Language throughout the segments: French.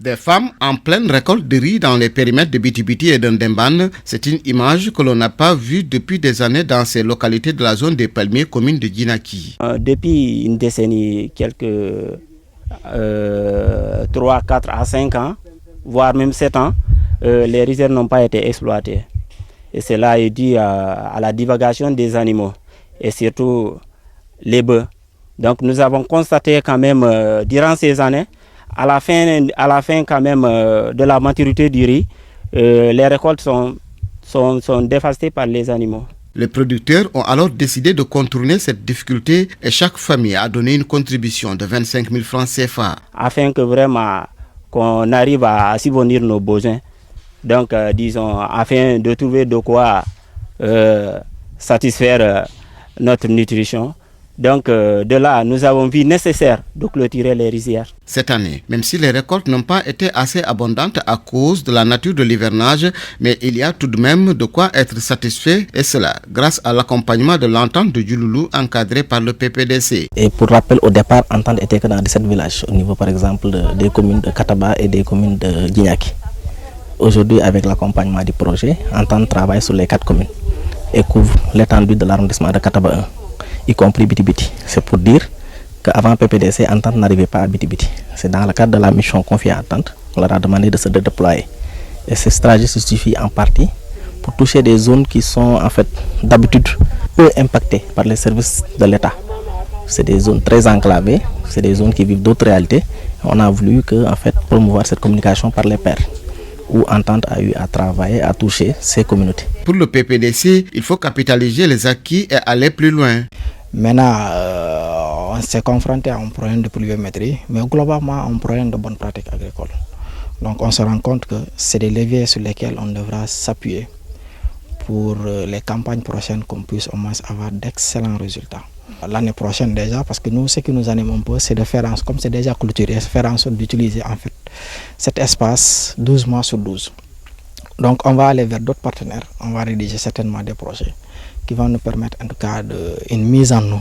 Des femmes en pleine récolte de riz dans les périmètres de Biti-Biti et d'Ndembane, c'est une image que l'on n'a pas vue depuis des années dans ces localités de la zone des Palmiers, commune de Djinaki. Depuis une décennie, quelques 3, 4 à 5 ans, voire même 7 ans, les rizières n'ont pas été exploitées. Et cela est dû à la divagation des animaux et surtout les bœufs. Donc nous avons constaté quand même durant ces années, à la fin quand même de la maturité du riz, les récoltes sont dévastées par les animaux. Les producteurs ont alors décidé de contourner cette difficulté et chaque famille a donné une contribution de 25 000 francs CFA. Afin que vraiment qu'on arrive à subvenir nos besoins. Donc disons, afin de trouver de quoi satisfaire notre nutrition. Donc de là, nous avons vu nécessaire de clôturer les rizières. Cette année, même si les récoltes n'ont pas été assez abondantes à cause de la nature de l'hivernage, mais il y a tout de même de quoi être satisfait, et cela grâce à l'accompagnement de l'entente de Djouloulou encadré par le PPDC. Et pour rappel, au départ, l'entente était que dans 17 villages, au niveau par exemple des communes de Kataba et des communes de Djinaki. Aujourd'hui, avec l'accompagnement du projet, l'entente travaille sur les 4 communes et couvre l'étendue de l'arrondissement de Kataba 1. Y compris Biti-Biti. C'est pour dire qu'avant PPDC, Entente n'arrivait pas à Biti-Biti. C'est dans le cadre de la mission confiée à Entente qu'on leur a demandé de se déployer. Et ce trajet se suffit en partie pour toucher des zones qui sont en fait d'habitude peu impactées par les services de l'État. C'est des zones très enclavées, c'est des zones qui vivent d'autres réalités. On a voulu en fait, promouvoir cette communication par les pairs, où Entente a eu à travailler, à toucher ces communautés. Pour le PPDC, il faut capitaliser les acquis et aller plus loin. Maintenant, on s'est confronté à un problème de pluviométrie, mais globalement un problème de bonnes pratiques agricoles. Donc on se rend compte que c'est des leviers sur lesquels on devra s'appuyer pour les campagnes prochaines, qu'on puisse au moins avoir d'excellents résultats. L'année prochaine déjà, parce que nous, ce qui nous anime un peu, c'est de faire en sorte, comme c'est déjà clôturé, faire en sorte d'utiliser en fait cet espace 12 mois sur 12. Donc on va aller vers d'autres partenaires, on va rédiger certainement des projets qui vont nous permettre en tout cas une mise en eau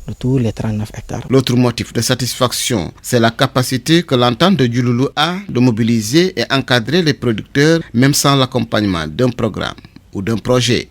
de tous les 39 hectares. L'autre motif de satisfaction, c'est la capacité que l'entente de Djouloulou a de mobiliser et encadrer les producteurs même sans l'accompagnement d'un programme ou d'un projet.